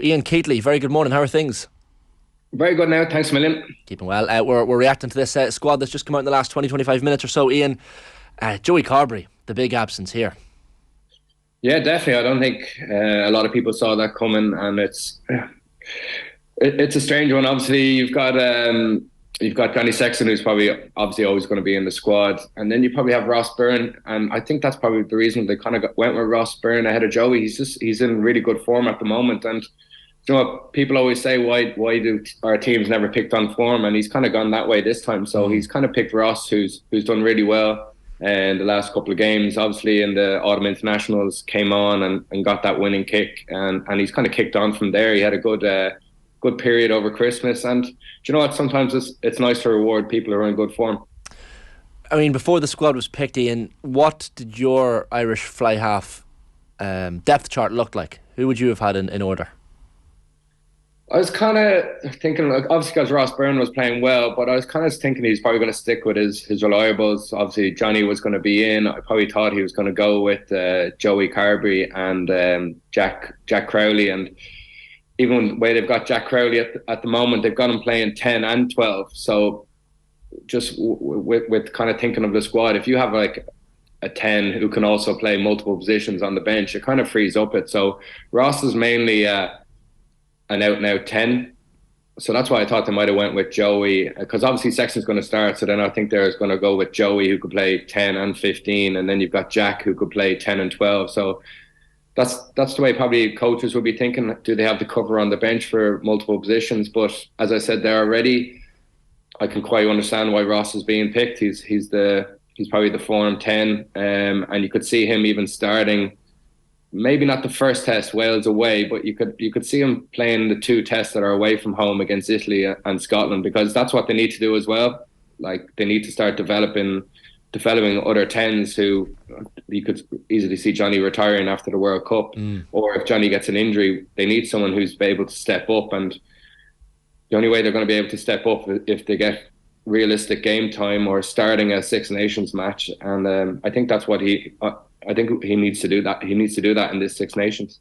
Ian Keatley, very good morning. How are things? Very good now, thanks a million. Keeping well. We're reacting to this squad that's just come out in the last 20-25 minutes or so. Ian, Joey Carbery, the big absence here. Yeah, definitely. I don't think a lot of people saw that coming, and it's a strange one. Obviously, you've got Johnny Sexton, who's probably obviously always going to be in the squad, and then you probably have Ross Byrne, and I think that's probably the reason they kind of went with Ross Byrne ahead of Joey. He's in really good form at the moment, and you know what people always say, why do our teams never picked on form? And he's kind of gone that way this time. So he's kind of picked Ross, who's done really well in the last couple of games. Obviously, in the autumn internationals, came on and got that winning kick, and he's kind of kicked on from there. He had a good period over Christmas, and do you know what? Sometimes it's nice to reward people who are in good form. I mean, before the squad was picked, Ian, what did your Irish fly half depth chart look like? Who would you have had in order? I was kind of thinking, like, obviously, because Ross Byrne was playing well, but I was kind of thinking he's probably going to stick with his reliables. Obviously, Johnny was going to be in. I probably thought he was going to go with Joey Carbery and Jack Crowley. And even the way they've got Jack Crowley at the moment, they've got him playing 10 and 12. So just with kind of thinking of the squad, if you have like a 10 who can also play multiple positions on the bench, it kind of frees up it. So Ross is mainly an out-and-out 10. So that's why I thought they might have went with Joey, because obviously Sexton's going to start, so then I think they're going to go with Joey, who could play 10 and 15, and then you've got Jack, who could play 10 and 12. So that's the way probably coaches will be thinking. Do they have the cover on the bench for multiple positions? But as I said there already, I can quite understand why Ross is being picked. He's probably the form 10, and you could see him even starting. Maybe not the first test, Wales away, but you could see him playing the two tests that are away from home against Italy and Scotland, because that's what they need to do as well. Like, they need to start developing other 10s who you could easily see Johnny retiring after the World Cup. Or if Johnny gets an injury, they need someone who's able to step up, and the only way they're going to be able to step up if they get realistic game time or starting a Six Nations match. And I think that's what I think he needs to do that. He needs to do that in this Six Nations.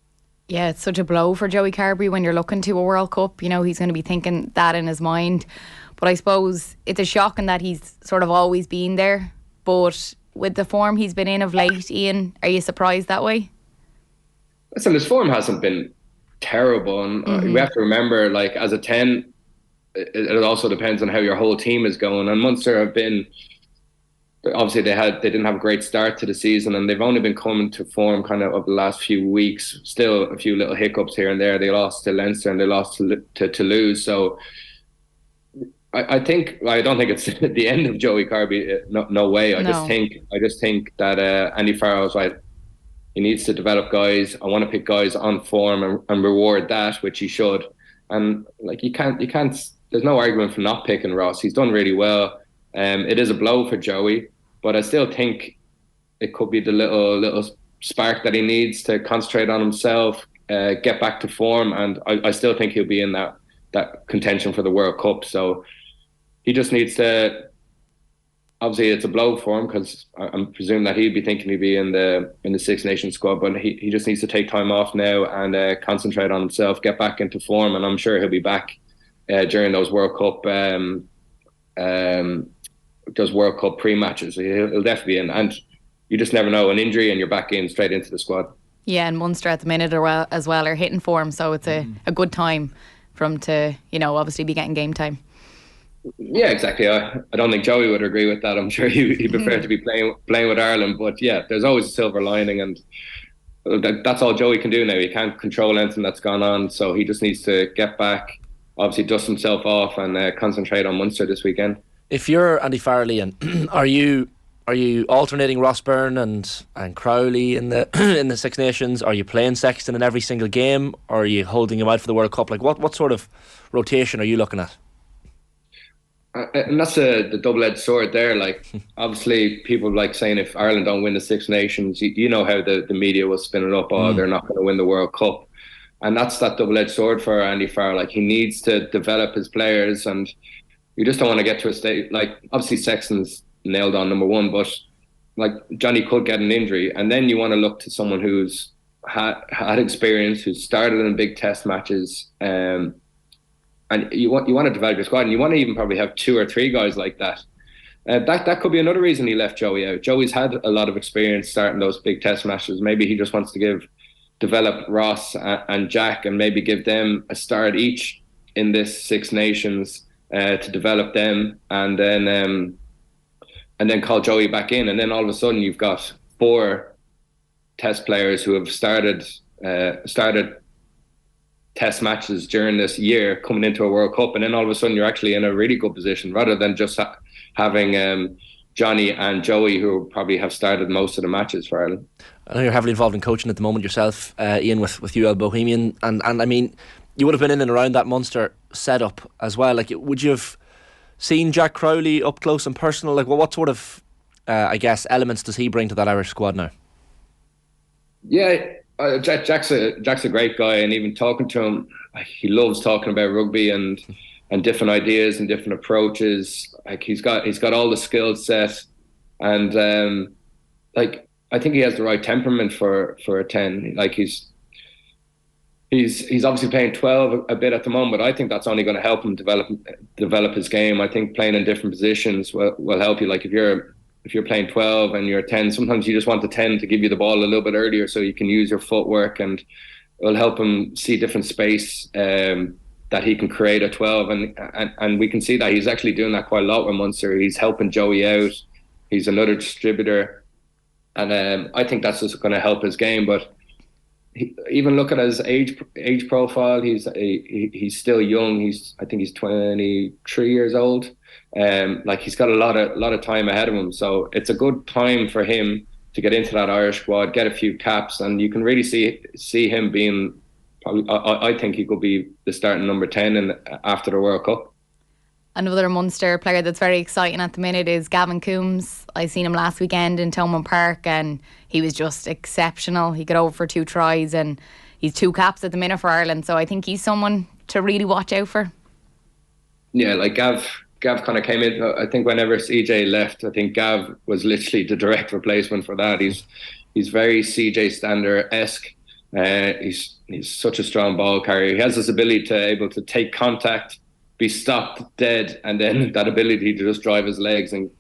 Yeah, it's such a blow for Joey Carbery when you're looking to a World Cup. You know, he's going to be thinking that in his mind. But I suppose it's a shocking that he's sort of always been there. But with the form he's been in of late, Ian, are you surprised that way? Listen, his form hasn't been terrible. And we have to remember, like, as a 10, it also depends on how your whole team is going. And Munster have been... Obviously, they didn't have a great start to the season, and they've only been coming to form kind of over the last few weeks. Still a few little hiccups here and there. They lost to Leinster and they lost to Toulouse. So I don't think it's the end of Joey Carbery. No way. I just think that Andy Farrell is right. He needs to develop guys. I want to pick guys on form and reward that, which he should. And like you can't. There's no argument for not picking Ross. He's done really well. It is a blow for Joey, but I still think it could be the little spark that he needs to concentrate on himself, get back to form, and I still think he'll be in that contention for the World Cup. So he just needs to. Obviously, it's a blow for him because I'm presuming that he'd be thinking he'd be in the Six Nations squad, but he just needs to take time off now and concentrate on himself, get back into form, and I'm sure he'll be back during those World Cup. Does World Cup pre-matches. He'll definitely be in, and you just never know, an injury and you're back in straight into the squad. Yeah, and Munster at the minute as well are hitting form, so it's a good time for him to, obviously be getting game time. Yeah, exactly. I don't think Joey would agree with that. I'm sure he'd prefer to be playing with Ireland, but yeah, there's always a silver lining, and that's all Joey can do now. He can't control anything that's gone on, so he just needs to get back, obviously dust himself off and concentrate on Munster this weekend. If you're Andy Farrell, are you alternating Ross Byrne and Crowley in the Six Nations? Are you playing Sexton in every single game, or are you holding him out for the World Cup? Like what sort of rotation are you looking at? And that's the double-edged sword there. Like, obviously, people like saying if Ireland don't win the Six Nations, you know how the media will spin it up. Oh, they're not going to win the World Cup, and that's that double-edged sword for Andy Farrell. Like, he needs to develop his players, and you just don't want to get to a state like, obviously Sexton's nailed on number one, but like Johnny could get an injury, and then you want to look to someone who's had experience, who started in big test matches, and you want to develop your squad, and you want to even probably have 2 or 3 guys like that. That could be another reason he left Joey out. Joey's had a lot of experience starting those big test matches. Maybe he just wants to develop Ross and Jack, and maybe give them a start each in this Six Nations to develop them, and then call Joey back in, and then all of a sudden you've got 4 test players who have started test matches during this year coming into a World Cup, and then all of a sudden you're actually in a really good position, rather than just having Johnny and Joey, who probably have started most of the matches for Ireland. I know you're heavily involved in coaching at the moment yourself, Ian, with UL Bohemian, and I mean, you would have been in and around that Munster setup as well. Like, would you have seen Jack Crowley up close and personal? Like, what sort of I guess elements does he bring to that Irish squad now? Yeah, Jack's a great guy, and even talking to him, he loves talking about rugby and different ideas and different approaches. Like, he's got all the skill set, and like, I think he has the right temperament for a 10. Like, he's obviously playing 12 a bit at the moment, but I think that's only going to help him develop his game. I think playing in different positions will help you. Like, if you're playing 12 and you're 10, sometimes you just want the 10 to give you the ball a little bit earlier so you can use your footwork, and it will help him see different space that he can create at 12. And we can see that he's actually doing that quite a lot with Munster. He's helping Joey out. He's another distributor. And I think that's just going to help his game. But even look at his age profile. He's still young. I think he's 23 years old. Like, he's got a lot of time ahead of him, so it's a good time for him to get into that Irish squad, get a few caps, and you can really see him being. Probably, I think he could be the starting number 10 after the World Cup. Another Munster player that's very exciting at the minute is Gavin Coombs. I seen him last weekend in Thomond Park, and he was just exceptional. He got over for 2 tries, and he's 2 caps at the minute for Ireland. So I think he's someone to really watch out for. Yeah, like Gav kind of came in. I think whenever CJ left, I think Gav was literally the direct replacement for that. He's very CJ Stander-esque. He's such a strong ball carrier. He has this ability to able to take contact, be stopped dead, and then that ability to just drive his legs and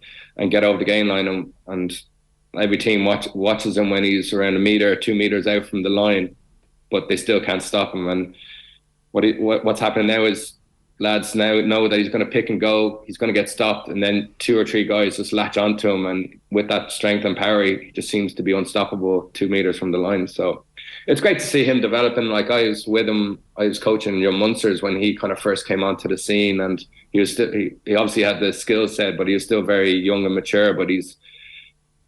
get over the gain line. And every team watches him when he's around 1 metre or 2 metres out from the line, but they still can't stop him. And what's happening now is lads now know that he's going to pick and go. He's going to get stopped, and then 2 or 3 guys just latch onto him. And with that strength and power, he just seems to be unstoppable 2 metres from the line. So it's great to see him developing. Like, I was with him. I was coaching young Munsters when he kind of first came onto the scene, and he obviously had the skill set, but he was still very young and mature. But he's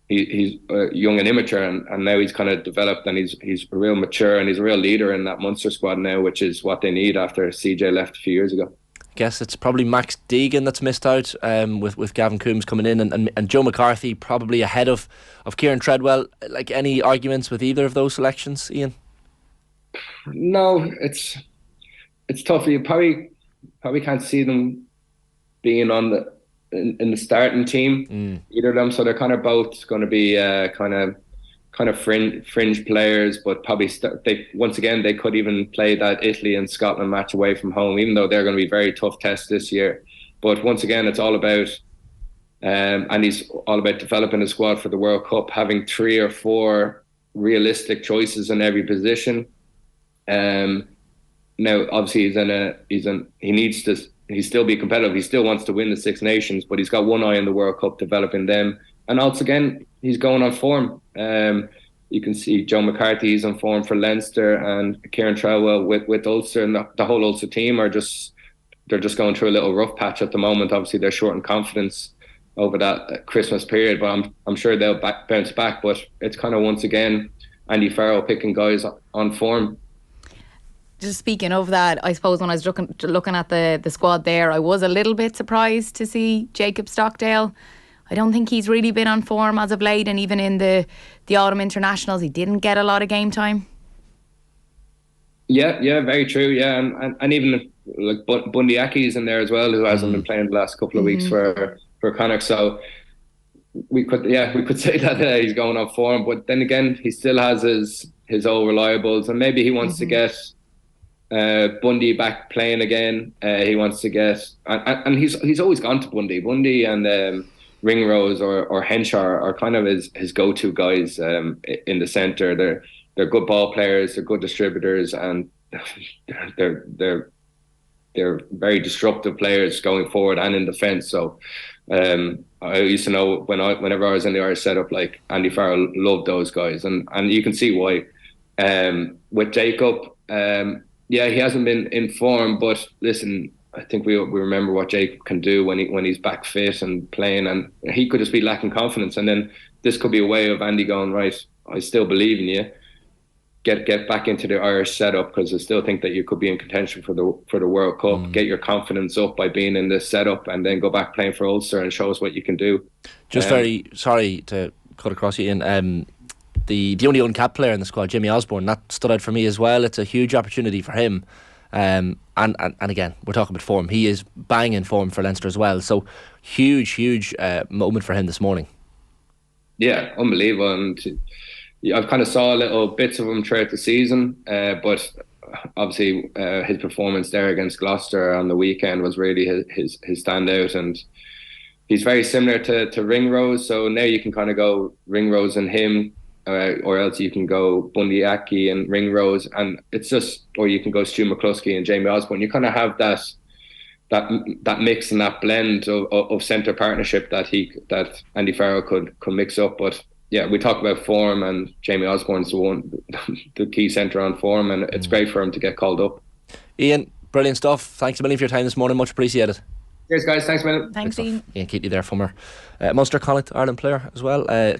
young and immature, and now he's kind of developed, and he's real mature, and he's a real leader in that Munster squad now, which is what they need after CJ left a few years ago. I guess it's probably Max Deegan that's missed out with Gavin Coombs coming in, and Joe McCarthy probably ahead of Kieran Treadwell. Like, any arguments with either of those selections, Ian? No, it's tough. You probably can't see them being on in the starting team, either of them. So they're kind of both going to be kind of fringe players, but probably they could even play that Italy and Scotland match away from home, even though they're going to be very tough tests this year. But once again, it's all about and he's all about developing a squad for the World Cup, having 3 or 4 realistic choices in every position. Now, obviously, he needs to. He still be competitive. He still wants to win the Six Nations, but he's got one eye on the World Cup, developing them. And also, again, he's going on form. You can see Joe McCarthy is on form for Leinster, and Kieran Treadwell with Ulster, and the whole Ulster team they're just going through a little rough patch at the moment. Obviously, they're short in confidence over that Christmas period, but I'm sure they'll bounce back. But it's kind of, once again, Andy Farrell picking guys on form. Just speaking of that, I suppose when I was looking at the squad there, I was a little bit surprised to see Jacob Stockdale. I don't think he's really been on form as of late, and even in the autumn internationals, he didn't get a lot of game time. Yeah, very true. Yeah, and even like Bundy Aki's in there as well, who hasn't been playing the last couple of weeks for Connacht. So we could say that he's going on form, but then again, he still has his old reliables, and maybe he wants to get Bundy back playing again. He wants to get, and he's always gone to Bundy and Ringrose or Henshaw are kind of his go-to guys in the centre. They're good ball players, they're good distributors, and they're very disruptive players going forward and in defence. So I used to know whenever I was in the Irish setup, like Andy Farrell loved those guys, and you can see why. With Jacob, he hasn't been in form, but listen, I think we remember what Jacob can do when he's back fit and playing, and he could just be lacking confidence. And then this could be a way of Andy going, right, I still believe in you. Get back into the Irish setup, because I still think that you could be in contention for the World Cup. Get your confidence up by being in this setup, and then go back playing for Ulster and show us what you can do. Just very sorry to cut across you, Ian. The only uncapped player in the squad, Jimmy Osborne, that stood out for me as well. It's a huge opportunity for him. And again, we're talking about form. He is banging form for Leinster as well. So huge moment for him this morning. Yeah, unbelievable. And I've kind of saw little bits of him throughout the season, but obviously his performance there against Gloucester on the weekend was really his standout, and he's very similar to Ringrose. So now you can kind of go Ringrose and him, or else you can go Bundy Aki and Ringrose, and it's just, or you can go Stu McCluskey and Jamie Osborne. You kind of have that mix and that blend of centre partnership that Andy Farrell could mix up. But yeah, we talk about form, and Jamie Osborne's the key centre on form, and it's great for him to get called up. Ian, brilliant stuff. Thanks a million for your time this morning. Much appreciated. Cheers, guys. Thanks a million. Thanks, Ian. Ian Keatley there, former Munster Connacht Ireland player as well.